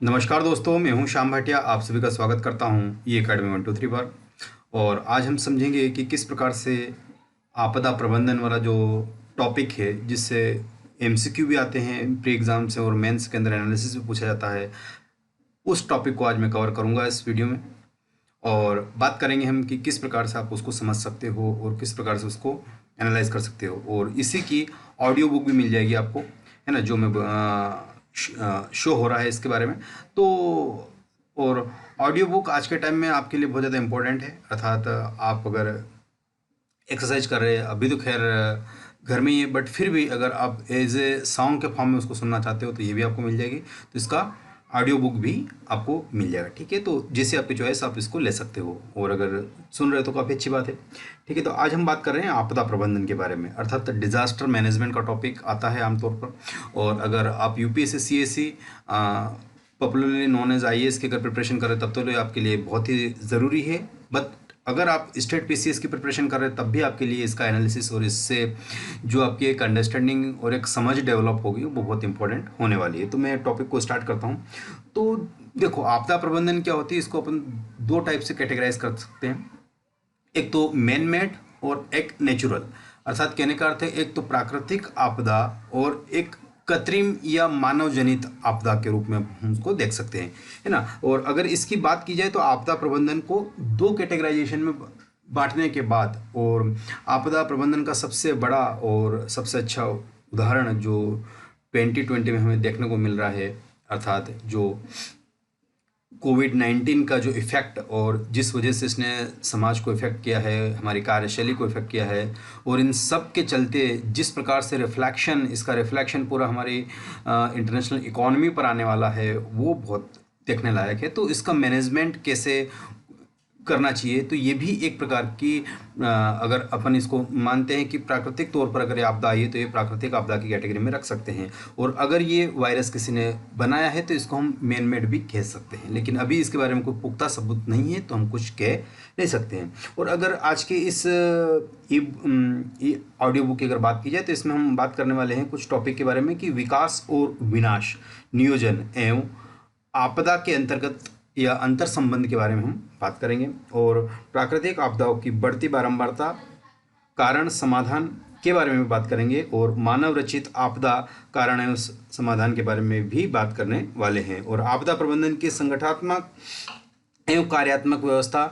नमस्कार दोस्तों, मैं हूं श्याम भाटिया। आप सभी का स्वागत करता हूं ये अकेडमी 123 पर। और आज हम समझेंगे कि किस प्रकार से आपदा प्रबंधन वाला जो टॉपिक है, जिससे एमसीक्यू भी आते हैं प्री एग्ज़ाम से और मेंस के अंदर एनालिसिस भी पूछा जाता है, उस टॉपिक को आज मैं कवर करूंगा इस वीडियो में। और बात करेंगे हम कि किस प्रकार से आप उसको समझ सकते हो और किस प्रकार से उसको एनालाइज कर सकते हो। और इसी की ऑडियो बुक भी मिल जाएगी आपको, है ना, जो मैं शो हो रहा है इसके बारे में। तो और ऑडियो बुक आज के टाइम में आपके लिए बहुत ज़्यादा इम्पोर्टेंट है। अर्थात आप अगर एक्सरसाइज कर रहे हैं, अभी तो खैर घर में ही है, बट फिर भी अगर आप एज ए सॉन्ग के फॉर्म में उसको सुनना चाहते हो तो ये भी आपको मिल जाएगी। तो इसका ऑडियो बुक भी आपको मिल जाएगा, ठीक है। तो जैसे आपकी चॉइस, आप इसको ले सकते हो। और अगर सुन रहे हो तो काफ़ी अच्छी बात है, ठीक है। तो आज हम बात कर रहे हैं आपदा प्रबंधन के बारे में, अर्थात डिजास्टर मैनेजमेंट का टॉपिक आता है आमतौर पर। और अगर आप UPSC CSC popularly known as IAS की अगर प्रिपरेशन कर रहे हैं तब तो ये आपके लिए बहुत ही ज़रूरी है। बट अगर आप स्टेट पीसीएस की प्रिपरेशन कर रहे हैं तब भी आपके लिए इसका एनालिसिस और इससे जो आपकी एक अंडरस्टैंडिंग और एक समझ डेवलप होगी वो बहुत इंपॉर्टेंट होने वाली है। तो मैं टॉपिक को स्टार्ट करता हूँ। तो देखो, आपदा प्रबंधन क्या होती है, इसको अपन दो टाइप से कैटेगराइज कर सकते हैं। एक तो मैन मेड और एक नेचुरल। अर्थात कहने का अर्थ है, एक तो प्राकृतिक आपदा और एक कृत्रिम या मानव जनित आपदा के रूप में हम उसको देख सकते हैं, है ना। और अगर इसकी बात की जाए तो आपदा प्रबंधन को दो कैटेगराइजेशन में बांटने के बाद, और आपदा प्रबंधन का सबसे बड़ा और सबसे अच्छा उदाहरण जो 2020 में हमें देखने को मिल रहा है, अर्थात जो कोविड-19 का जो इफ़ेक्ट और जिस वजह से इसने समाज को इफ़ेक्ट किया है, हमारी कार्यशैली को इफ़ेक्ट किया है, और इन सब के चलते जिस प्रकार से इसका रिफ्लेक्शन पूरा हमारी इंटरनेशनल इकॉनमी पर आने वाला है, वो बहुत देखने लायक है। तो इसका मैनेजमेंट कैसे करना चाहिए, तो ये भी एक प्रकार की अगर अपन इसको मानते हैं कि प्राकृतिक तौर पर अगर ये आपदा आई है तो ये प्राकृतिक आपदा की कैटेगरी में रख सकते हैं। और अगर ये वायरस किसी ने बनाया है तो इसको हम मैन मेड भी कह सकते हैं। लेकिन अभी इसके बारे में कोई पुख्ता सबूत नहीं है तो हम कुछ कह नहीं सकते हैं। और अगर आज के इस ऑडियो बुक की अगर बात की जाए तो इसमें हम बात करने वाले हैं कुछ टॉपिक के बारे में कि विकास और विनाश, नियोजन एवं आपदा के अंतर्गत या अंतर संबंध के बारे में हम बात करेंगे। और प्राकृतिक आपदाओं की बढ़ती बारंबारता, कारण समाधान के बारे में भी बात करेंगे। और मानव रचित आपदा कारण एवं समाधान के बारे में भी बात करने वाले हैं। और आपदा प्रबंधन की संगठनात्मक एवं कार्यात्मक व्यवस्था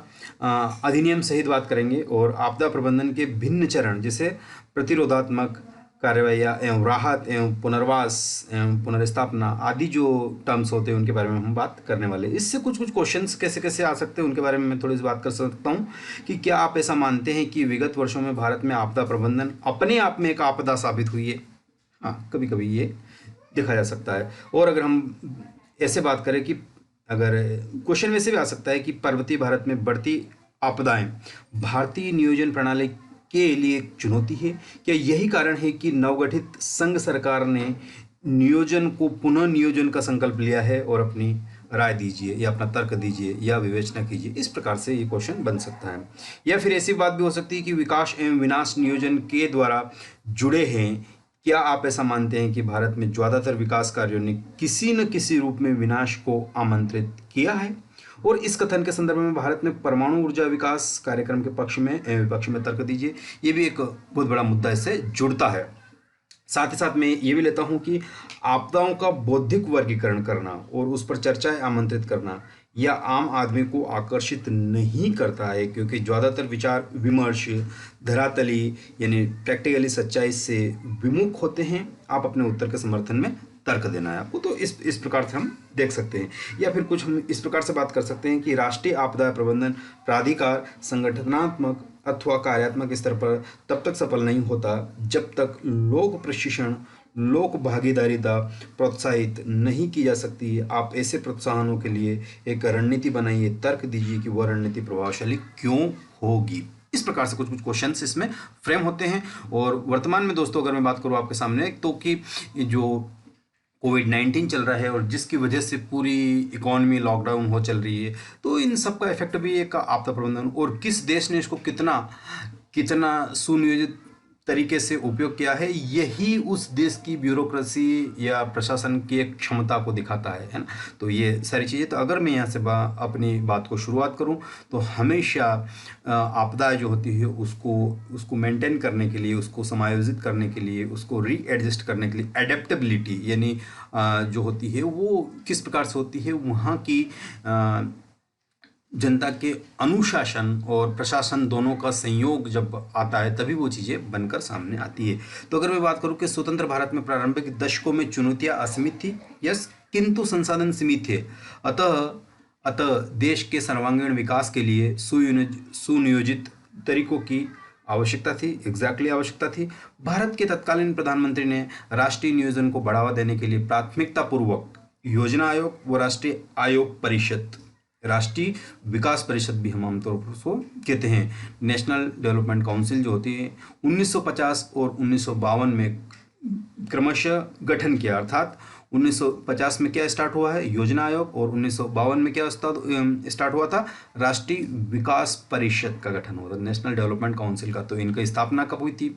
अधिनियम सहित बात करेंगे। और आपदा प्रबंधन के भिन्न चरण, जैसे प्रतिरोधात्मक कार्रवाइयाँ एवं राहत एवं पुनर्वास एवं पुनर्स्थापना आदि जो टर्म्स होते हैं उनके बारे में हम बात करने वाले हैं। इससे कुछ कुछ क्वेश्चंस कैसे कैसे आ सकते हैं उनके बारे में मैं थोड़ी सी बात कर सकता हूँ कि क्या आप ऐसा मानते हैं कि विगत वर्षों में भारत में आपदा प्रबंधन अपने आप में एक आपदा साबित हुई है। हाँ, कभी कभी ये देखा जा सकता है। और अगर हम ऐसे बात करें कि अगर क्वेश्चन वैसे भी आ सकता है कि पर्वतीय भारत में बढ़ती आपदाएं भारतीय नियोजन प्रणाली के लिए एक चुनौती है। क्या यही कारण है कि नवगठित संघ सरकार ने नियोजन को पुनः नियोजन का संकल्प लिया है? और अपनी राय दीजिए या अपना तर्क दीजिए या विवेचना कीजिए। इस प्रकार से ये क्वेश्चन बन सकता है। या फिर ऐसी बात भी हो सकती है कि विकास एवं विनाश नियोजन के द्वारा जुड़े हैं। क्या आप ऐसा मानते हैं कि भारत में ज़्यादातर विकास कार्यों ने किसी न किसी रूप में विनाश को आमंत्रित किया है? और इस कथन के संदर्भ में भारत में परमाणु ऊर्जा विकास कार्यक्रम के पक्ष में एवं विपक्ष में तर्क दीजिए। ये भी एक बहुत बड़ा मुद्दा इससे जुड़ता है। साथ ही साथ मैं ये भी लेता हूँ कि आपदाओं का बौद्धिक वर्गीकरण करना और उस पर चर्चाएं आमंत्रित करना या आम आदमी को आकर्षित नहीं करता है, क्योंकि ज़्यादातर विचार विमर्श धरातली यानी प्रैक्टिकली सच्चाई से विमुख होते हैं। आप अपने उत्तर के समर्थन में तर्क देना है आपको। तो इस प्रकार से हम देख सकते हैं। या फिर कुछ हम इस प्रकार से बात कर सकते हैं कि राष्ट्रीय आपदा प्रबंधन प्राधिकार संगठनात्मक अथवा कार्यात्मक स्तर पर तब तक सफल नहीं होता जब तक लोक प्रशिक्षण लोक भागीदारिता प्रोत्साहित नहीं की जा सकती है। आप ऐसे प्रोत्साहनों के लिए एक रणनीति बनाइए, तर्क दीजिए कि वह रणनीति प्रभावशाली क्यों होगी। इस प्रकार से कुछ कुछ क्वेश्चंस इसमें फ्रेम होते हैं। और वर्तमान में दोस्तों अगर मैं बात करूँ आपके सामने, तो कि जो कोविड-19 चल रहा है और जिसकी वजह से पूरी इकॉनमी लॉकडाउन हो चल रही है, तो इन सब का इफेक्ट भी एक आपदा प्रबंधन, और किस देश ने इसको कितना कितना सुनियोजित तरीके से उपयोग किया है, यही उस देश की ब्यूरोक्रेसी या प्रशासन की एक क्षमता को दिखाता है ना। तो ये सारी चीज़ें, तो अगर मैं यहाँ से अपनी बात को शुरुआत करूँ तो हमेशा आपदा जो होती है उसको मेंटेन करने के लिए, उसको समायोजित करने के लिए, उसको रीएडजस्ट करने के लिए एडेप्टेबिलिटी यानी जो होती है वो किस प्रकार से होती है, वहाँ की जनता के अनुशासन और प्रशासन दोनों का संयोग जब आता है तभी वो चीज़ें बनकर सामने आती है। तो अगर मैं बात करूं कि स्वतंत्र भारत में प्रारंभिक दशकों में चुनौतियां असीमित थी, यस, किंतु संसाधन सीमित थे। अतः अतः देश के सर्वांगीण विकास के लिए सुनियोजित तरीकों की आवश्यकता थी, आवश्यकता थी। भारत के तत्कालीन प्रधानमंत्री ने राष्ट्रीय नियोजन को बढ़ावा देने के लिए प्राथमिकता पूर्वक योजना आयोग व राष्ट्रीय आयोग परिषद, राष्ट्रीय विकास परिषद भी हम आमतौर पर उसको कहते हैं, नेशनल डेवलपमेंट काउंसिल जो होती है, 1950 और 1952 में क्रमशः गठन किया। अर्थात 1950 में क्या स्टार्ट हुआ है, योजना आयोग, और 1952 में क्या स्टार्ट हुआ था, राष्ट्रीय विकास परिषद का गठन हुआ था, नेशनल डेवलपमेंट काउंसिल का। तो इनकी स्थापना कब हुई थी,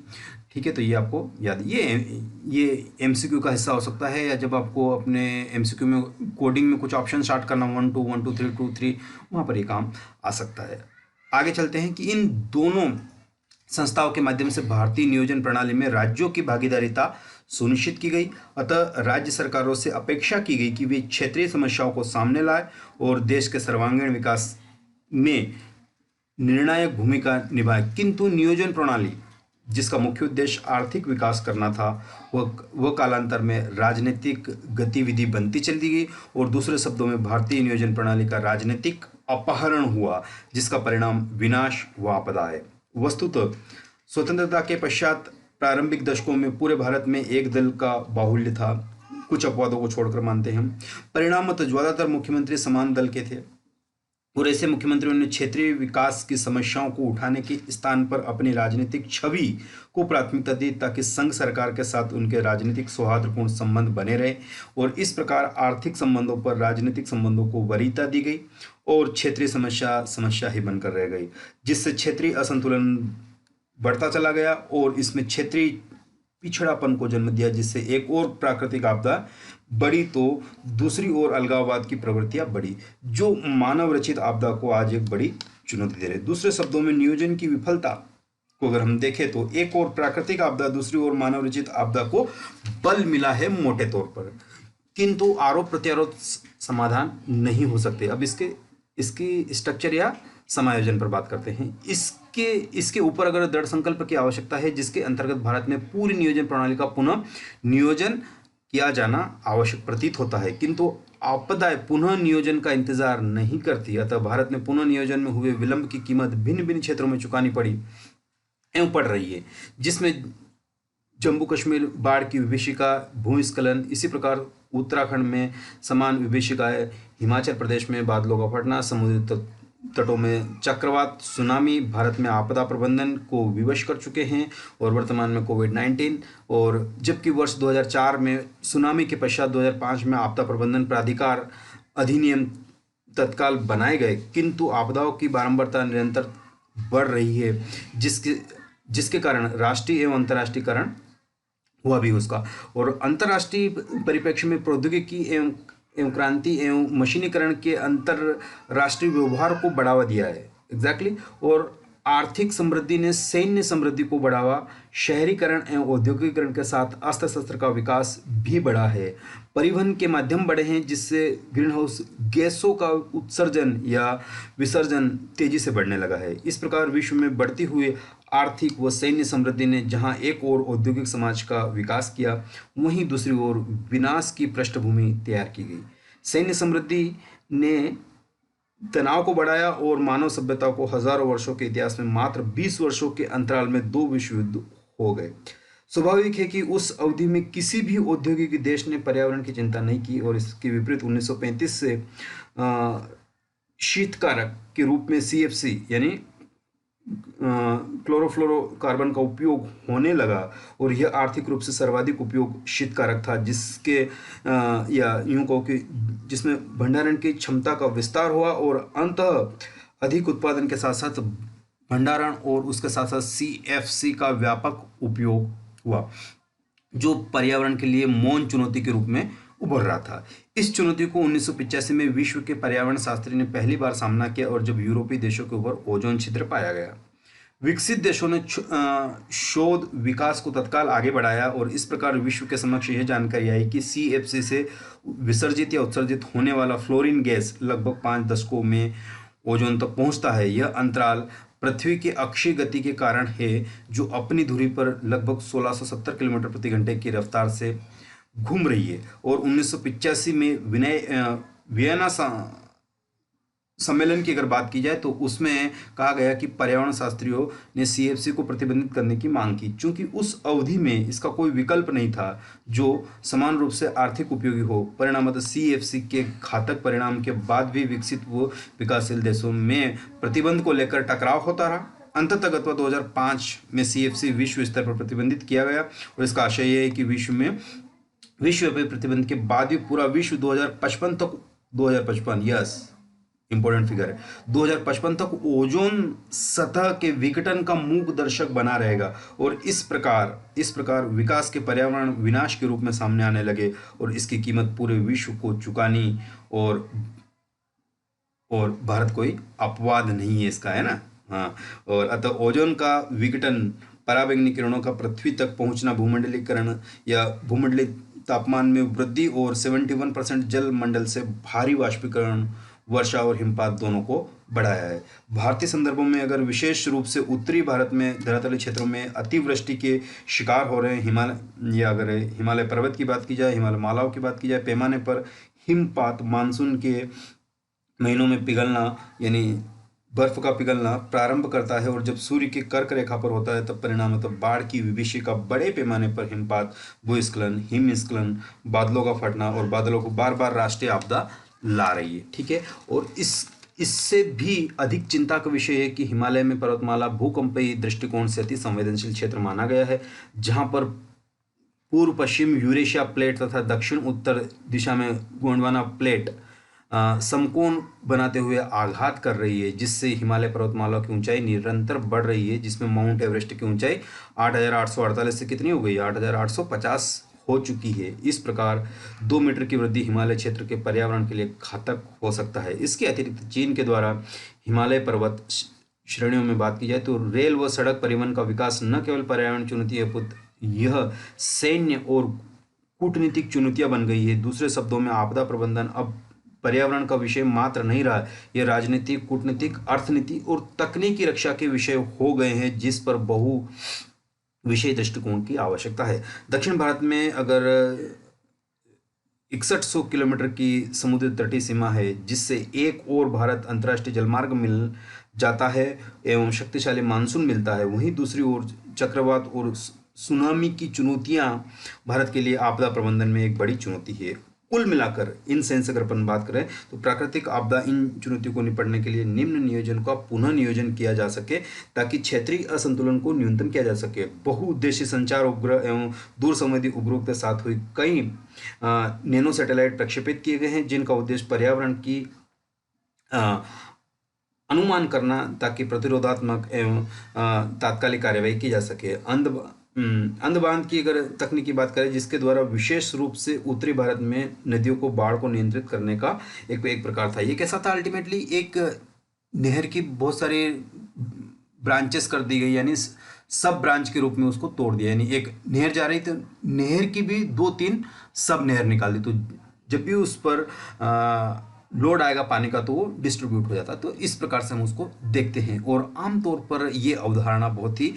ठीक है, तो ये आपको याद, ये एमसीक्यू का हिस्सा हो सकता है, या जब आपको अपने एमसीक्यू में कोडिंग में कुछ ऑप्शन स्टार्ट करना 1 2 1 2 3 2 3, वहाँ पर ये काम आ सकता है। आगे चलते हैं कि इन दोनों संस्थाओं के माध्यम से भारतीय नियोजन प्रणाली में राज्यों की भागीदारिता सुनिश्चित की गई। अतः राज्य सरकारों से अपेक्षा की गई कि वे क्षेत्रीय समस्याओं को सामने लाए और देश के सर्वांगीण विकास में निर्णायक भूमिका निभाए। किंतु नियोजन प्रणाली, जिसका मुख्य उद्देश्य आर्थिक विकास करना था, वह कालांतर में राजनीतिक गतिविधि बनती चली गई, और दूसरे शब्दों में भारतीय नियोजन प्रणाली का राजनीतिक अपहरण हुआ, जिसका परिणाम विनाश व आपदा है। वस्तुतः स्वतंत्रता के पश्चात प्रारंभिक दशकों में पूरे भारत में एक दल का बाहुल्य था, कुछ अपवादों को छोड़कर मानते हैं हम। परिणामतः ज्यादातर मुख्यमंत्री समान दल के थे, और ऐसे मुख्यमंत्रियों ने क्षेत्रीय विकास की समस्याओं को उठाने के स्थान पर अपनी राजनीतिक छवि को प्राथमिकता दी, ताकि संघ सरकार के साथ उनके राजनीतिक सौहार्दपूर्ण संबंध बने रहे, और इस प्रकार आर्थिक संबंधों पर राजनीतिक संबंधों को वरीयता दी गई और क्षेत्रीय समस्या ही बनकर रह गई, जिससे क्षेत्रीय असंतुलन बढ़ता चला गया और इसमें क्षेत्रीय पिछड़ापन को जन्म दिया, जिससे एक और प्राकृतिक आपदा बढ़ी तो दूसरी ओर अलगाववाद की प्रवृत्तियां बढ़ी, जो मानव रचित आपदा को आज एक बड़ी चुनौती दे रहे। दूसरे शब्दों में नियोजन की विफलता को अगर हम देखें तो एक और प्राकृतिक आपदा, दूसरी ओर मानव रचित आपदा को बल मिला है मोटे तौर पर, किंतु आरोप प्रत्यारोप समाधान नहीं हो सकते। अब इसकी स्ट्रक्चर या समायोजन पर बात करते हैं। इसके ऊपर अगर दृढ़ संकल्प की आवश्यकता है, जिसके अंतर्गत भारत में पूरी नियोजन प्रणाली का पुनः नियोजन किया जाना आवश्यक प्रतीत होता है, किंतु आपदाएं पुनः नियोजन का इंतजार नहीं करती। अतः भारत में पुनः नियोजन में हुए विलंब की कीमत भिन्न भिन्न क्षेत्रों में चुकानी पड़ी एवं पड़ रही है, जिसमें जम्मू कश्मीर बाढ़ की विभीषिका, भूस्खलन, इसी प्रकार उत्तराखंड में समान विभीषिकाएं, हिमाचल प्रदेश में बादलों का फटना, समुद्री तटों में चक्रवात, सुनामी भारत में आपदा प्रबंधन को विवश कर चुके हैं, और वर्तमान में कोविड-19। और जबकि वर्ष 2004 में सुनामी के पश्चात 2005 में आपदा प्रबंधन प्राधिकार अधिनियम तत्काल बनाए गए, किंतु आपदाओं की बारंबारता निरंतर बढ़ रही है, जिसके कारण राष्ट्रीय एवं अंतर्राष्ट्रीयकरण हुआ भी उसका, और अंतर्राष्ट्रीय परिप्रेक्ष्य में प्रौद्योगिकी एवं क्रांति एवं मशीनीकरण के अंतरराष्ट्रीय व्यवहार को बढ़ावा दिया है। और आर्थिक समृद्धि ने सैन्य समृद्धि को बढ़ावा, शहरीकरण एवं औद्योगिकरण के साथ अस्त्र शस्त्र का विकास भी बढ़ा है, परिवहन के माध्यम बढ़े हैं, जिससे ग्रीन हाउस गैसों का उत्सर्जन या विसर्जन तेजी से बढ़ने लगा है। इस प्रकार विश्व में बढ़ती हुई आर्थिक व सैन्य समृद्धि ने जहां एक ओर औद्योगिक समाज का विकास किया, वहीं दूसरी ओर विनाश की पृष्ठभूमि तैयार की गई। सैन्य समृद्धि ने तनाव को बढ़ाया और मानव सभ्यता को हजारों वर्षों के इतिहास में मात्र 20 वर्षों के अंतराल में 2 विश्व युद्ध हो गए। स्वाभाविक है कि उस अवधि में किसी भी औद्योगिक देश ने पर्यावरण की चिंता नहीं की, और इसके विपरीत 1935 से शीतकारक के रूप में CFC यानी क्लोरोफ्लोरोकार्बन का उपयोग होने लगा, और यह आर्थिक रूप से सर्वाधिक उपयोग शीतकारक था, जिसके या यूं कहो कि जिसमें भंडारण की क्षमता का विस्तार हुआ और अंततः अधिक उत्पादन के साथ साथ भंडारण और उसके साथ साथ CFC का व्यापक उपयोग हुआ, जो पर्यावरण के लिए मौन चुनौती के रूप में उभर रहा था। इस चुनौती को 1985 में विश्व के पर्यावरण शास्त्री ने पहली बार सामना किया, और जब यूरोपीय देशों के ऊपर ओजोन छिद्र पाया गया। विकसित देशों ने शोध विकास को तत्काल आगे बढ़ाया, और इस प्रकार विश्व के समक्ष यह जानकारी आई कि CFC से विसर्जित या उत्सर्जित होने वाला फ्लोरीन गैस लगभग 5 दशकों में ओजोन तक पहुंचता है। यह अंतराल पृथ्वी की अक्षीय गति के कारण है, जो अपनी धुरी पर लगभग 1670 किलोमीटर प्रति घंटे की रफ्तार से घूम रही है। और 1985 में वियना सम्मेलन की अगर बात की जाए तो उसमें कहा गया कि पर्यावरण शास्त्रियों ने CFC को प्रतिबंधित करने की मांग की, क्योंकि उस अवधि में इसका कोई विकल्प नहीं था जो समान रूप से आर्थिक उपयोगी हो। परिणामतः CFC के घातक परिणाम के बाद भी विकसित व विकासशील देशों में प्रतिबंध को लेकर टकराव होता रहा। अंततः 2005 में CFC विश्व स्तर पर प्रतिबंधित किया गया, और इसका आशय यह है कि विश्वव्यापी प्रतिबंध के बाद भी पूरा विश्व 2055 यस इंपॉर्टेंट फिगर है, 2055 तक ओजोन सतह के विघटन का मूक दर्शक बना रहेगा। और इस प्रकार विकास के पर्यावरण विनाश के रूप में सामने आने लगे, और इसकी कीमत पूरे विश्व को चुकानी, और भारत कोई अपवाद नहीं है इसका, है ना। हाँ, और अतः ओजोन का विघटन, पराबैंगनी किरणों का पृथ्वी तक पहुंचना, भूमंडलीकरण या भूमंडलीय तापमान में वृद्धि, और 71% जल मंडल से भारी वाष्पीकरण, वर्षा और हिमपात दोनों को बढ़ाया है। भारतीय संदर्भों में अगर विशेष रूप से उत्तरी भारत में धरातलीय क्षेत्रों में अतिवृष्टि के शिकार हो रहे हैं हिमालय, या अगर हिमालय पर्वत की बात की जाए, हिमालय मालाओं की बात की जाए, पैमाने पर हिमपात मानसून के महीनों में पिघलना यानी बर्फ का पिघलना प्रारंभ करता है, और जब सूर्य की कर्क रेखा पर होता है तब परिणामतः बाढ़ की विभीषिका, बड़े पैमाने पर हिमपात, भूस्खलन, हिमस्खलन, बादलों का फटना, और बादलों को बार बार राष्ट्रीय आपदा ला रही है। ठीक है, और इससे भी अधिक चिंता का विषय है कि हिमालय में पर्वतमाला भूकंपीय दृष्टिकोण से अति संवेदनशील क्षेत्र माना गया है, जहां पर पूर्व पश्चिम यूरेशिया प्लेट तथा दक्षिण उत्तर दिशा में गोंडवाना प्लेट समकोण बनाते हुए आघात कर रही है, जिससे हिमालय पर्वतमाला की ऊंचाई निरंतर बढ़ रही है, जिसमें माउंट एवरेस्ट की ऊंचाई 8,848 से कितनी हो गई, 8,850 हो चुकी है। इस प्रकार 2 मीटर की वृद्धि हिमालय क्षेत्र के पर्यावरण के लिए घातक हो सकता है। इसके अतिरिक्त चीन के द्वारा हिमालय पर्वत श्रेणियों में बात की जाए तो रेल व सड़क परिवहन का विकास न केवल पर्यावरण चुनौती है, यह सैन्य और कूटनीतिक चुनौतियां बन गई है। दूसरे शब्दों में आपदा प्रबंधन अब पर्यावरण का विषय मात्र नहीं रहा, यह राजनीतिक, कूटनीतिक, अर्थनीति और तकनीकी रक्षा के विषय हो गए हैं, जिस पर बहु विषय दृष्टिकोण की आवश्यकता है। दक्षिण भारत में अगर 6100 किलोमीटर की समुद्र तटीय सीमा है, जिससे एक और भारत अंतर्राष्ट्रीय जलमार्ग मिल जाता है एवं शक्तिशाली मानसून मिलता है, वहीं दूसरी ओर चक्रवात और सुनामी की चुनौतियां भारत के लिए आपदा प्रबंधन में एक बड़ी चुनौती है। कुल मिलाकर इन सेंस अगर अपन बात करें तो प्राकृतिक आपदा इन चुनौतियों को निपटने के लिए निम्न नियोजन का पुनः नियोजन किया जा सके, ताकि क्षेत्रीय असंतुलन को न्यूनतम किया जा सके। बहुउद्देशीय संचार उपग्रह एवं दूर संवेदी उपग्रहों के साथ हुई कई नैनो सैटेलाइट प्रक्षेपित किए गए हैं, जिनका उद्देश्य पर्यावरण की अनुमान करना, ताकि प्रतिरोधात्मक एवं तात्कालिक कार्यवाही की जा सके। अंधबांध की अगर तकनीक की बात करें, जिसके द्वारा विशेष रूप से उत्तरी भारत में नदियों को बाढ़ को नियंत्रित करने का एक प्रकार था। ये कैसा था, अल्टीमेटली एक नहर की बहुत सारे ब्रांचेस कर दी गई, यानी सब ब्रांच के रूप में उसको तोड़ दिया, यानी एक नहर जा रही तो नहर की भी 2-3 सब नहर निकाल दी, तो जब भी उस पर लोड आएगा पानी का तो वो डिस्ट्रीब्यूट हो जाता। तो इस प्रकार से हम उसको देखते हैं, और आमतौर पर ये अवधारणा बहुत ही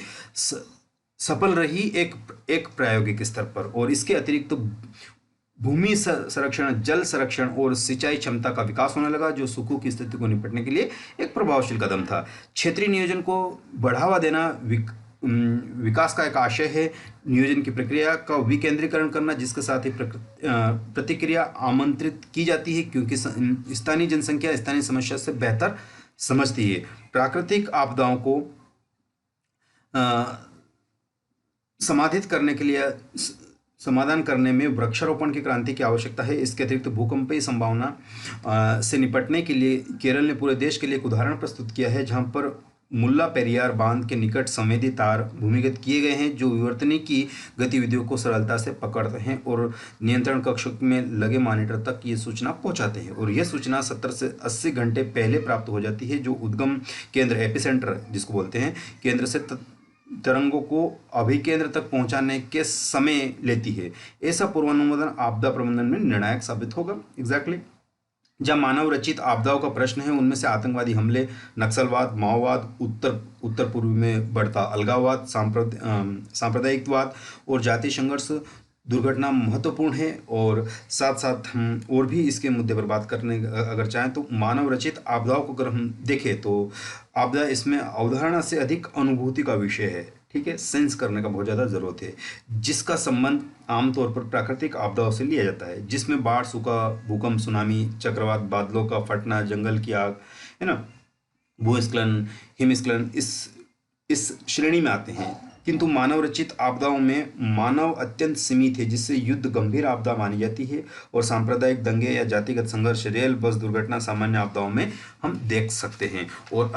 सफल रही एक प्रायोगिक स्तर पर। और इसके अतिरिक्त तो भूमि संरक्षण, जल संरक्षण और सिंचाई क्षमता का विकास होने लगा, जो सूखों की स्थिति को निपटने के लिए एक प्रभावशील कदम था। क्षेत्रीय नियोजन को बढ़ावा देना विकास का एक आशय है। नियोजन की प्रक्रिया का विकेंद्रीकरण करना, जिसके साथ ही प्रतिक्रिया आमंत्रित की जाती है, क्योंकि स्थानीय जनसंख्या स्थानीय समस्या से बेहतर समझती है। प्राकृतिक आपदाओं को समाधान करने के लिए समाधान करने में वृक्षारोपण की क्रांति की आवश्यकता है। इसके अतिरिक्त भूकंपीय संभावना से निपटने के लिए केरल ने पूरे देश के लिए एक उदाहरण प्रस्तुत किया है, जहां पर मुल्ला पेरियार बांध के निकट संवेदी तार भूमिगत किए गए हैं जो विवर्तनिक की गतिविधियों को सरलता से पकड़ते हैं और नियंत्रण कक्ष में लगे मॉनिटर तक ये सूचना पहुंचाते हैं, और यह सूचना 70 से 80 घंटे पहले प्राप्त हो जाती है, जो उद्गम केंद्र एपिसेंटर जिसको बोलते हैं केंद्र से तरंगों को अभिकेंद्र तक पहुंचाने के समय लेती है। ऐसा पूर्वानुमान आपदा प्रबंधन में निर्णायक साबित होगा। एग्जैक्टली जब मानव रचित आपदाओं का प्रश्न है, उनमें से आतंकवादी हमले, नक्सलवाद, माओवाद, उत्तर पूर्व में बढ़ता अलगाववाद, सांप्रदायिकवाद और जातीय संघर्ष दुर्घटना महत्वपूर्ण है। और साथ साथ हम और भी इसके मुद्दे पर बात करने अगर चाहें तो मानव रचित आपदाओं को अगर हम देखें तो आपदा इसमें अवधारणा से अधिक अनुभूति का विषय है। ठीक है, सेंस करने का बहुत ज़्यादा ज़रूरत है, जिसका संबंध आमतौर पर प्राकृतिक आपदाओं से लिया जाता है, जिसमें बाढ़, सूखा, भूकंप, सुनामी, चक्रवात, बादलों का फटना, जंगल की आग, है ना, भूस्खलन, हिमस्खलन इस श्रेणी में आते हैं। किंतु मानव रचित आपदाओं में मानव अत्यंत सीमित है, जिससे युद्ध गंभीर आपदा मानी जाती है, और सांप्रदायिक दंगे या जातिगत संघर्ष, रेल बस दुर्घटना सामान्य आपदाओं में हम देख सकते हैं। और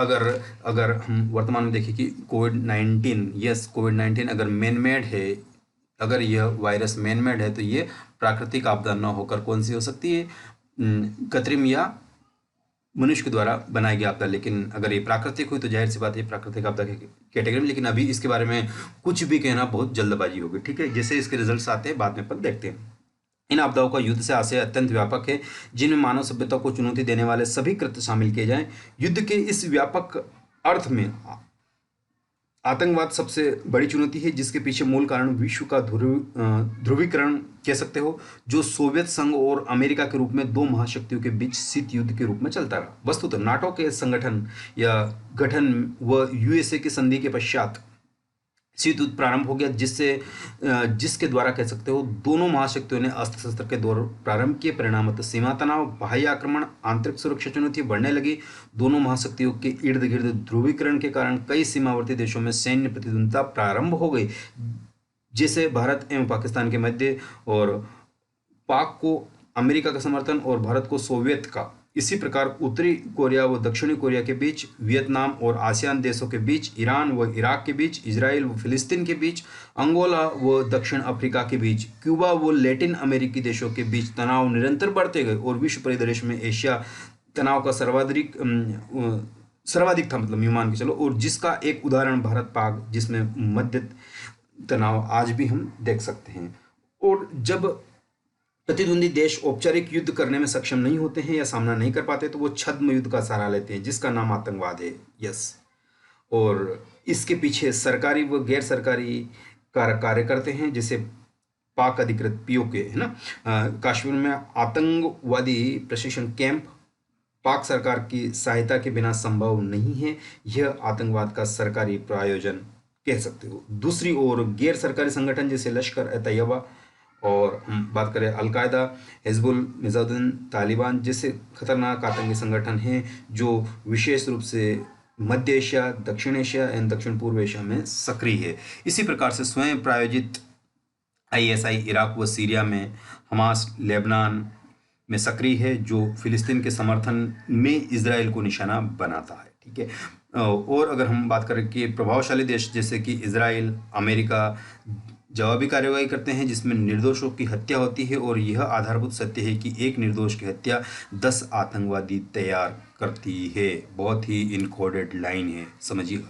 अगर हम वर्तमान में देखें कि कोविड-19 अगर मैन मेड है, अगर यह वायरस मैन मेड है, तो ये प्राकृतिक आपदा न होकर कौन सी हो सकती है, कृत्रिम या मनुष्य के द्वारा बनाई गई आपदा। लेकिन अगर ये प्राकृतिक हुई तो जाहिर सी बात है प्राकृतिक आपदा की कैटेगरी में। लेकिन अभी इसके बारे में कुछ भी कहना बहुत जल्दबाजी होगी। ठीक है, जैसे इसके रिजल्ट्स आते हैं बाद में अपन देखते हैं। इन आपदाओं का युद्ध से आशय अत्यंत व्यापक है, जिनमें मानव सभ्यता को चुनौती देने वाले सभी कृत्य शामिल किए जाएं। युद्ध के इस व्यापक अर्थ में आतंकवाद सबसे बड़ी चुनौती है, जिसके पीछे मूल कारण विश्व का ध्रुवीकरण कह सकते हो, जो सोवियत संघ और अमेरिका के रूप में दो महाशक्तियों के बीच शीत युद्ध के रूप में चलता रहा। वस्तुतः नाटो के संगठन या गठन व यूएसए की संधि के पश्चात शीत युद्ध प्रारंभ हो गया, जिसके द्वारा कह सकते हो दोनों महाशक्तियों ने अस्त्र शस्त्र के दौर प्रारंभ किए। परिणामतः सीमा तनाव, बाह्य आक्रमण, आंतरिक सुरक्षा चुनौती बढ़ने लगी। दोनों महाशक्तियों के इर्द गिर्द ध्रुवीकरण के कारण कई सीमावर्ती देशों में सैन्य प्रतिद्वंद्विता प्रारंभ हो गई, जैसे भारत एवं पाकिस्तान के मध्य, और पाक को अमेरिका का समर्थन और भारत को सोवियत का। इसी प्रकार उत्तरी कोरिया व दक्षिणी कोरिया के बीच, वियतनाम और आसियान देशों के बीच, ईरान व इराक के बीच, इजराइल व फिलिस्तीन के बीच, अंगोला व दक्षिण अफ्रीका के बीच, क्यूबा व लैटिन अमेरिकी देशों के बीच तनाव निरंतर बढ़ते गए, और विश्व परिदृश्य में एशिया तनाव का सर्वाधिक था, मतलब यूं मान के चलो। और जिसका एक उदाहरण भारत पाक, जिसमें मध्य तनाव आज भी हम देख सकते हैं। और जब प्रतिद्वंदी देश औपचारिक युद्ध करने में सक्षम नहीं होते हैं या सामना नहीं कर पाते, तो वो छद्म युद्ध का सहारा लेते हैं, जिसका नाम आतंकवाद है। यस, और इसके पीछे सरकारी व गैर सरकारी कार्य करते हैं, जैसे पाक अधिकृत पीओके, है ना, कश्मीर में आतंकवादी प्रशिक्षण कैंप पाक सरकार की सहायता के बिना संभव नहीं है। यह आतंकवाद का सरकारी प्रायोजन कह सकते हो। दूसरी ओर गैर सरकारी संगठन जैसे लश्कर ए तैयबा, और हम बात करें अलकायदा, हिजबुल मुजाहिदीन, तालिबान जैसे खतरनाक आतंकी संगठन हैं, जो विशेष रूप से मध्य एशिया, दक्षिण एशिया एवं दक्षिण पूर्व एशिया में सक्रिय है। इसी प्रकार से स्वयं प्रायोजित आईएसआई इराक व सीरिया में, हमास लेबनान में सक्रिय है, जो फिलिस्तीन के समर्थन में इजराइल को निशाना बनाता है। ठीक है, और अगर हम बात करें कि प्रभावशाली देश जैसे कि इजराइल, अमेरिका जवाबी कार्यवाही करते हैं, जिसमें निर्दोषों की हत्या होती है, और यह आधारभूत सत्य है कि एक निर्दोष की हत्या 10 आतंकवादी तैयार करती है। बहुत ही इनकोडेड लाइन है, समझिए।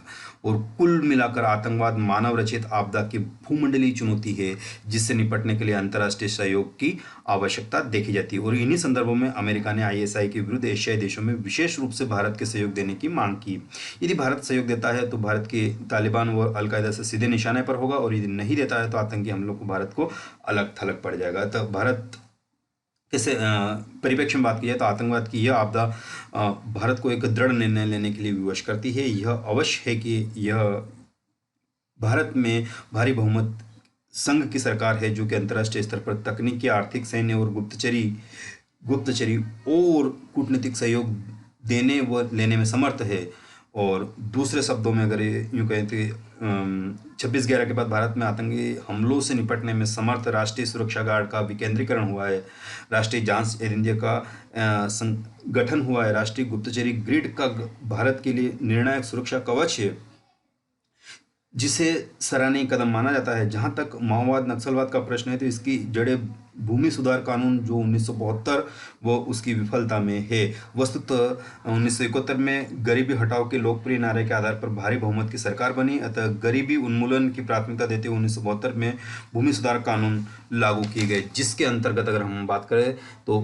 और कुल मिलाकर आतंकवाद मानव रचित आपदा की भूमंडलीय चुनौती है, जिससे निपटने के लिए अंतर्राष्ट्रीय सहयोग की आवश्यकता देखी जाती है। और इन्हीं संदर्भों में अमेरिका ने आईएसआई के विरुद्ध एशियाई देशों में विशेष रूप से भारत के सहयोग देने की मांग की। यदि भारत सहयोग देता है तो भारत के तालिबान व अलकायदा से सीधे निशाने पर होगा, और यदि नहीं देता है तो आतंकी हमलों को भारत को अलग थलग पड़ जाएगा। तो भारत इसे परिप्रेक्ष्य में बात की जाए तो आतंकवाद की यह आपदा भारत को एक दृढ़ निर्णय लेने के लिए विवश करती है। यह अवश्य है कि यह भारत में भारी बहुमत संघ की सरकार है, जो कि अंतर्राष्ट्रीय स्तर पर तकनीकी, आर्थिक, सैन्य और गुप्तचरी और कूटनीतिक सहयोग देने व लेने में समर्थ है। और दूसरे शब्दों में अगर यूँ कहें तो 26/11 के बाद भारत में आतंकी हमलों से निपटने में समर्थ राष्ट्रीय सुरक्षा गार्ड का विकेंद्रीकरण हुआ है। राष्ट्रीय जांच एजेंसी का गठन हुआ है। राष्ट्रीय गुप्तचरी ग्रिड का भारत के लिए निर्णायक सुरक्षा कवच है, जिसे सराहनीय कदम माना जाता है। जहां तक माओवाद नक्सलवाद का प्रश्न है तो इसकी जड़ें भूमि सुधार कानून जो 1972 वो उसकी विफलता में है। वस्तुतः 1971 में गरीबी हटाओ के लोकप्रिय नारे के आधार पर भारी बहुमत की सरकार बनी, अतः गरीबी उन्मूलन की प्राथमिकता देते हुए 1972 में भूमि सुधार कानून लागू किए गए, जिसके अंतर्गत अगर हम बात करें तो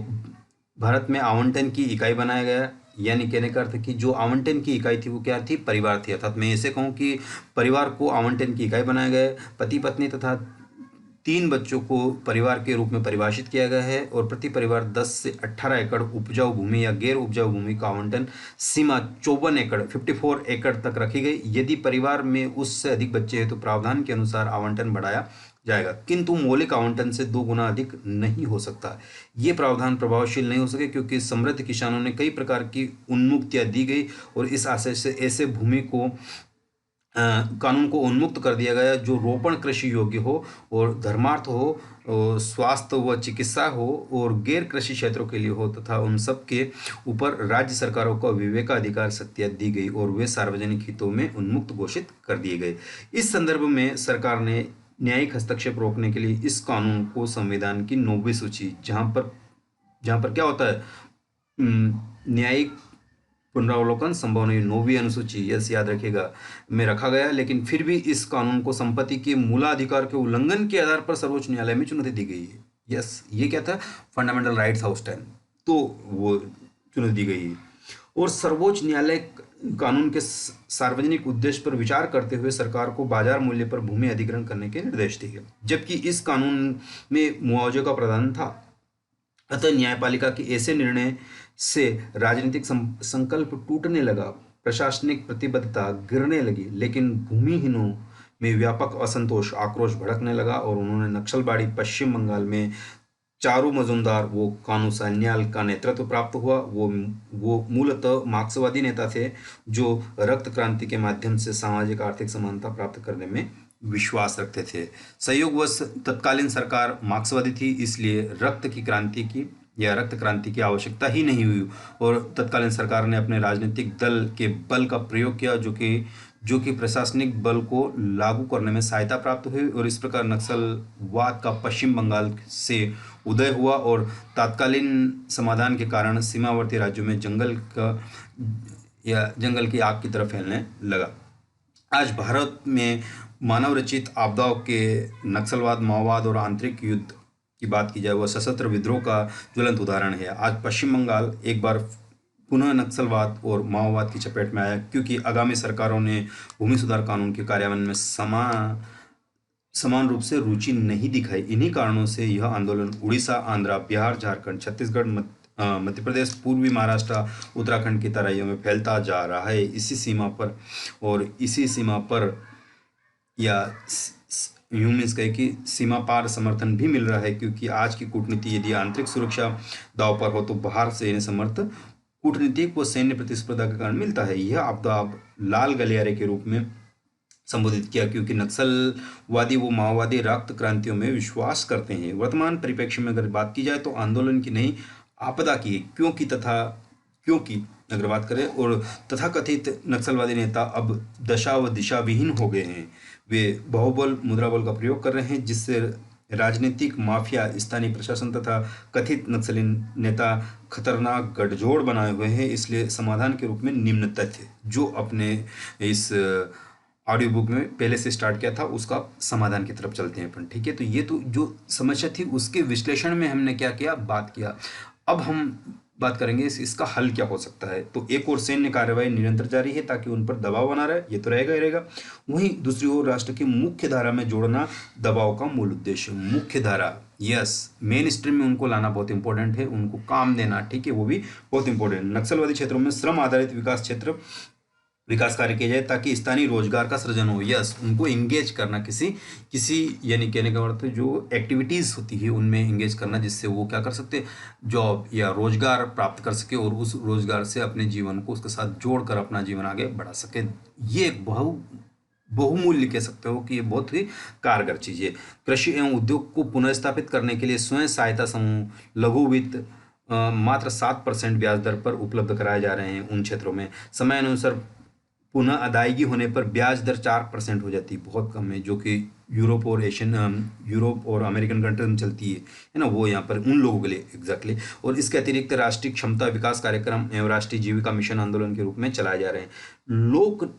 भारत में आवंटन की इकाई बनाया गया। यानी कहने का अर्थ कि जो आवंटन की इकाई थी वो क्या थी, परिवार थी। अर्थात मैं ऐसे कहूँ कि परिवार को आवंटन की इकाई बनाया गया है। पति पत्नी तथा 3 बच्चों को परिवार के रूप में परिभाषित किया गया है और प्रति परिवार 10 से 18 एकड़ उपजाऊ भूमि या गैर उपजाऊ भूमि का आवंटन सीमा 54 एकड़ तक रखी गई। यदि परिवार में उससे अधिक बच्चे हैं तो प्रावधान के अनुसार आवंटन बढ़ाया जाएगा, किंतु मौलिक आवंटन से 2 गुना अधिक नहीं हो सकता। ये प्रावधान प्रभावशील नहीं हो सके क्योंकि समृद्ध किसानों ने कई प्रकार की उन्मुक्तियां दी गई और इस आशय से ऐसे भूमि को कानून को उन्मुक्त कर दिया गया जो रोपण कृषि योग्य हो और धर्मार्थ हो और स्वास्थ्य व चिकित्सा हो और गैर कृषि क्षेत्रों के लिए हो, तथा उन सब के ऊपर राज्य सरकारों को विवेकाधिकार शक्तियां दी गई और वे सार्वजनिक हितों में उन्मुक्त घोषित कर दिए गए। इस संदर्भ में सरकार ने न्यायिक हस्तक्षेप रोकने के लिए इस कानून को संविधान की 9वीं सूची, जहां पर क्या होता है, न्यायिक पुनरावलोकन संभव नहीं, 9वीं अनुसूची, यस याद रखिएगा, में रखा गया। लेकिन फिर भी इस कानून को संपत्ति के मूलाधिकार के उल्लंघन के आधार पर सर्वोच्च न्यायालय में चुनौती दी गई है। यस, ये क्या था, फंडामेंटल राइट्स हाउस 10, तो वो चुनौती दी गई है। और सर्वोच्च न्यायालय कानून के सार्वजनिक उद्देश्य पर विचार करते हुए सरकार को बाजार मूल्य पर भूमि अधिग्रहण करने के निर्देश दिए, जबकि इस कानून में मुआवजे का प्रावधान था। अतः न्यायपालिका के ऐसे निर्णय से राजनीतिक संकल्प टूटने लगा, प्रशासनिक प्रतिबद्धता गिरने लगी, लेकिन भूमिहीनों में व्यापक असंतोष, आक्रोश भड़कने लगा और उन्होंने नक्सलबाड़ी पश्चिम बंगाल में चारू मजुमदार वो कानू सान्याल का नेतृत्व प्राप्त हुआ। वो मूलतः मार्क्सवादी नेता थे जो रक्त क्रांति के माध्यम से सामाजिक आर्थिक समानता प्राप्त करने में विश्वास रखते थे। संयोगवश तत्कालीन सरकार मार्क्सवादी थी, इसलिए रक्त क्रांति की आवश्यकता ही नहीं हुई और तत्कालीन सरकार ने अपने राजनीतिक दल के बल का प्रयोग किया, जो कि प्रशासनिक बल को लागू करने में सहायता प्राप्त हुई और इस प्रकार नक्सलवाद का पश्चिम बंगाल से उदय हुआ और तत्कालीन समाधान के कारण सीमावर्ती राज्यों में जंगल की आग की तरह फैलने लगा। आज भारत में मानव रचित आपदाओं के नक्सलवाद, माओवाद और आंतरिक युद्ध की बात की जाए, वह सशस्त्र विद्रोह का ज्वलंत उदाहरण है। आज पश्चिम बंगाल एक बार पुनः नक्सलवाद और माओवाद की चपेट में आया क्योंकि आगामी सरकारों ने भूमि सुधार कानून के कार्यान्वयन में समान रूप से रुचि नहीं दिखाई। इन्हीं कारणों से यह आंदोलन उड़ीसा, आंध्र, बिहार, झारखंड, छत्तीसगढ़, मध्य प्रदेश, पूर्वी महाराष्ट्र, उत्तराखंड की तराइयों में फैलता जा रहा है। इसी सीमा पर या यूं मीन्स कहे कि सीमा पार समर्थन भी मिल रहा है, क्योंकि आज की कूटनीति यदि आंतरिक सुरक्षा दांव पर हो तो बाहर से समर्थ कूटनीतिक व सैन्य प्रतिस्पर्धा के कारण मिलता है। यह आपदा अब लाल गलियारे के रूप में संबोधित किया क्योंकि नक्सलवादी व माओवादी रक्त क्रांतियों में विश्वास करते हैं। वर्तमान परिप्रेक्ष्य में अगर बात की जाए तो आंदोलन की नहीं, आपदा की, क्योंकि अगर बात करें और तथाकथित नक्सलवादी नेता अब दशा व दिशा विहीन हो गए हैं। वे बाहुबल मुद्राबल का प्रयोग कर रहे हैं, जिससे राजनीतिक माफिया, स्थानीय प्रशासन तथा कथित नक्सली नेता खतरनाक गठजोड़ बनाए हुए हैं। इसलिए समाधान के रूप में निम्न तथ्य जो अपने इस ऑडियो बुक में पहले से स्टार्ट किया था उसका समाधान की तरफ चलते हैं अपन, ठीक है। तो ये तो जो समस्या थी उसके विश्लेषण में हमने क्या किया, बात किया। अब हम बात करेंगे इसका हल क्या हो सकता है। तो एक और सैन्य कार्रवाई निरंतर जारी है ताकि उन पर दबाव बना रहे, ये तो रहेगा ही रहेगा। वहीं दूसरी ओर राष्ट्र की मुख्य धारा में जोड़ना दबाव का मूल उद्देश्य। मुख्य धारा, यस, मेन स्ट्रीम में उनको लाना बहुत इंपॉर्टेंट है, उनको काम देना, ठीक है, वो भी बहुत इंपॉर्टेंट है। नक्सलवादी क्षेत्रों में श्रम आधारित विकास कार्य किया जाए ताकि स्थानीय रोजगार का सृजन हो। यस, उनको एंगेज करना किसी यानी कहने का मतलब जो एक्टिविटीज़ होती है उनमें एंगेज करना, जिससे वो क्या कर सकते, जॉब या रोजगार प्राप्त कर सके और उस रोजगार से अपने जीवन को उसके साथ जोड़कर अपना जीवन आगे बढ़ा सके। ये एक बहुमूल्य कह सकते हो कि ये बहुत ही कारगर चीज़ है। कृषि एवं उद्योग को पुनर्स्थापित करने के लिए स्वयं सहायता समूह, लघु वित्त मात्र 7% ब्याज दर पर उपलब्ध कराए जा रहे हैं उन क्षेत्रों में। समय अनुसार पुनः अदायगी होने पर ब्याज दर 4% हो जाती है, बहुत कम है, जो कि यूरोप और अमेरिकन कंट्री में चलती है ना, वो यहाँ पर उन लोगों के लिए एग्जैक्टली। और इसके अतिरिक्त राष्ट्रीय क्षमता विकास कार्यक्रम एवं राष्ट्रीय जीविका मिशन आंदोलन के रूप में चलाए जा रहे हैं। लोक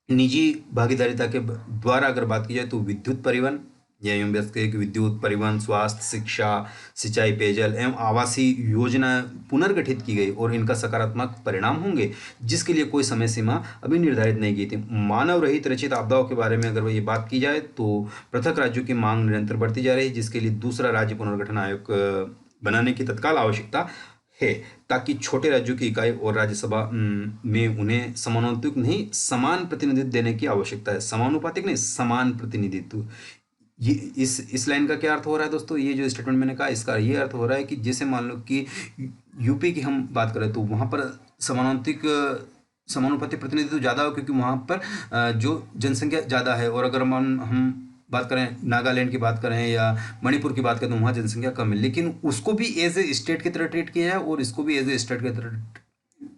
निजी भागीदारिता के द्वारा अगर बात की जाए तो विद्युत परिवहन या यूं व्यस्त कि विद्युत परिवहन, स्वास्थ्य, शिक्षा, सिंचाई, पेयजल एवं आवासीय योजना पुनर्गठित की गई और इनका सकारात्मक परिणाम होंगे, जिसके लिए कोई समय सीमा अभी निर्धारित नहीं की थी। मानव रहित रचित आपदाओं के बारे में अगर ये बात की जाए तो पृथक राज्यों की मांग निरंतर बढ़ती जा रही है, जिसके लिए दूसरा राज्य पुनर्गठन आयोग बनाने की तत्काल आवश्यकता है, ताकि छोटे राज्यों की इकाई और राज्यसभा में उन्हें समानुपातिक नहीं समान प्रतिनिधित्व देने की आवश्यकता है। समानुपातिक नहीं, समान प्रतिनिधित्व। ये इस लाइन का क्या अर्थ हो रहा है दोस्तों? ये जो स्टेटमेंट मैंने कहा, इसका ये अर्थ हो रहा है कि जैसे मान लो कि यूपी की हम बात करें तो वहाँ पर समानुपातिक प्रतिनिधित्व ज़्यादा हो, क्योंकि वहाँ पर जो जनसंख्या ज़्यादा है। और अगर हम बात करें नागालैंड की बात करें या मणिपुर की बात करें तो वहाँ जनसंख्या कम है, लेकिन उसको भी एज ए स्टेट की तरह ट्रीट किया जाए और इसको भी एज ए स्टेट की तरह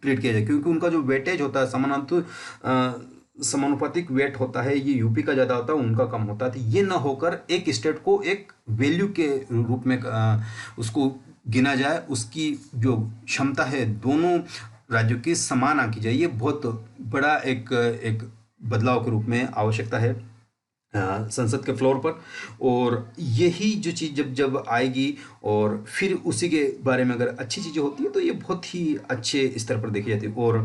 ट्रीट किया जाए, क्योंकि उनका जो वेटेज होता है समानुपातिक वेट होता है, ये यूपी का ज़्यादा होता है, उनका कम होता है। तो ये ना होकर एक स्टेट को एक वैल्यू के रूप में उसको गिना जाए, उसकी जो क्षमता है दोनों राज्यों की समान आंकी जाए। ये बहुत बड़ा एक बदलाव के रूप में आवश्यकता है संसद के फ्लोर पर। और यही जो चीज़ जब आएगी और फिर उसी के बारे में अगर अच्छी चीज़ें होती है तो ये बहुत ही अच्छे स्तर पर देखी जाती है। और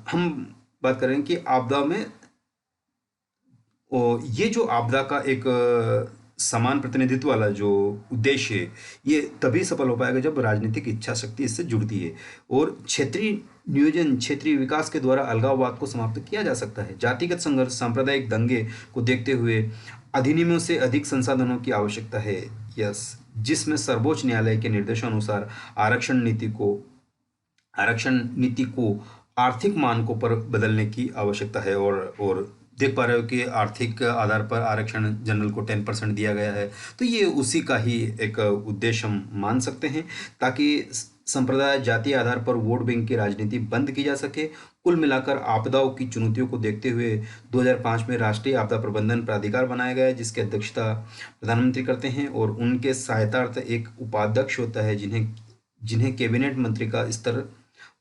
हम बात करें कि आपदा में ये जो आपदा का एक समान प्रतिनिधित्व वाला जो उद्देश्य है, ये तभी सफल हो पाएगा जब राजनीतिक इच्छा शक्ति इससे जुड़ती है और क्षेत्रीय नियोजन, क्षेत्रीय विकास के द्वारा अलगाववाद को समाप्त किया जा सकता है। जातिगत संघर्ष, सांप्रदायिक दंगे को देखते हुए अधिनियमों से अधिक संसाधनों की आवश्यकता है, जिसमें सर्वोच्च न्यायालय के निर्देशानुसार आरक्षण नीति को आर्थिक मानकों पर बदलने की आवश्यकता है। और देख पा रहे हो कि आर्थिक आधार पर आरक्षण जनरल को 10% दिया गया है, तो ये उसी का ही एक उद्देश्य हम मान सकते हैं, ताकि संप्रदाय जातीय आधार पर वोट बैंक की राजनीति बंद की जा सके। कुल मिलाकर आपदाओं की चुनौतियों को देखते हुए 2005 में राष्ट्रीय आपदा प्रबंधन प्राधिकार बनाया गया है, जिसकी अध्यक्षता प्रधानमंत्री करते हैं और उनके सहायतार्थ एक उपाध्यक्ष होता है, जिन्हें कैबिनेट मंत्री का स्तर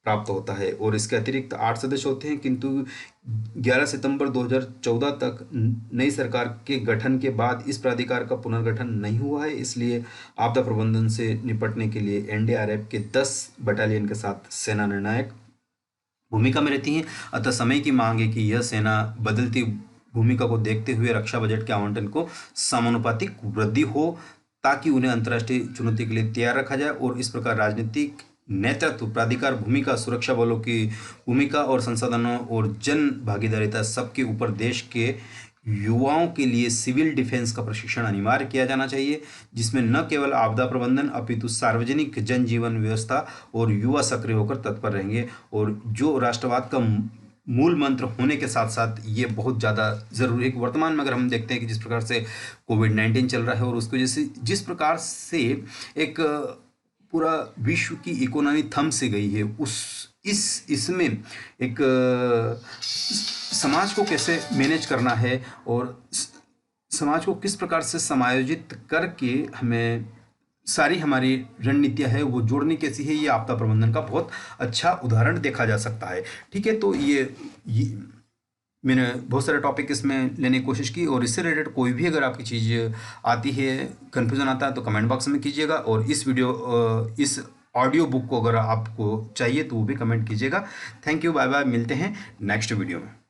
प्राप्त होता है। और इसके अतिरिक्त 8 सदस्य होते हैं, किंतु 11 सितंबर 2014 तक नई सरकार के गठन के बाद इस प्राधिकार का पुनर्गठन नहीं हुआ है। इसलिए आपदा प्रबंधन से निपटने के लिए एनडीआरएफ के 10 बटालियन के साथ सेना निर्णायक भूमिका में रहती है। अतः समय की मांग है कि यह सेना बदलती भूमिका को देखते हुए रक्षा बजट के आवंटन को समानुपातिक वृद्धि हो, ताकि उन्हें अंतर्राष्ट्रीय चुनौती के लिए तैयार रखा जाए। और इस प्रकार राजनीतिक नेतृत्व, प्राधिकार भूमिका, सुरक्षा बलों की भूमिका और संसाधनों और जन भागीदारिता सबके ऊपर देश के युवाओं के लिए सिविल डिफेंस का प्रशिक्षण अनिवार्य किया जाना चाहिए, जिसमें न केवल आपदा प्रबंधन अपितु सार्वजनिक जनजीवन व्यवस्था और युवा सक्रिय होकर तत्पर रहेंगे। और जो राष्ट्रवाद का मूल मंत्र होने के साथ साथ ये बहुत ज़्यादा ज़रूरी है। वर्तमान में अगर हम देखते हैं कि जिस प्रकार से कोविड-19 चल रहा है और उसकी वजह से जिस प्रकार से एक पूरा विश्व की इकोनॉमी थम से गई है, इसमें एक समाज को कैसे मैनेज करना है और समाज को किस प्रकार से समायोजित करके हमें सारी हमारी रणनीतियां है वो जोड़नी कैसी है, ये आपदा प्रबंधन का बहुत अच्छा उदाहरण देखा जा सकता है। ठीक है, तो ये मैंने बहुत सारे टॉपिक इसमें लेने की कोशिश की, और इससे रिलेटेड कोई भी अगर आपकी चीज़ आती है, कन्फ्यूज़न आता है, तो कमेंट बॉक्स में कीजिएगा। और इस ऑडियो बुक को अगर आपको चाहिए तो वो भी कमेंट कीजिएगा। थैंक यू, बाय बाय, मिलते हैं नेक्स्ट वीडियो में।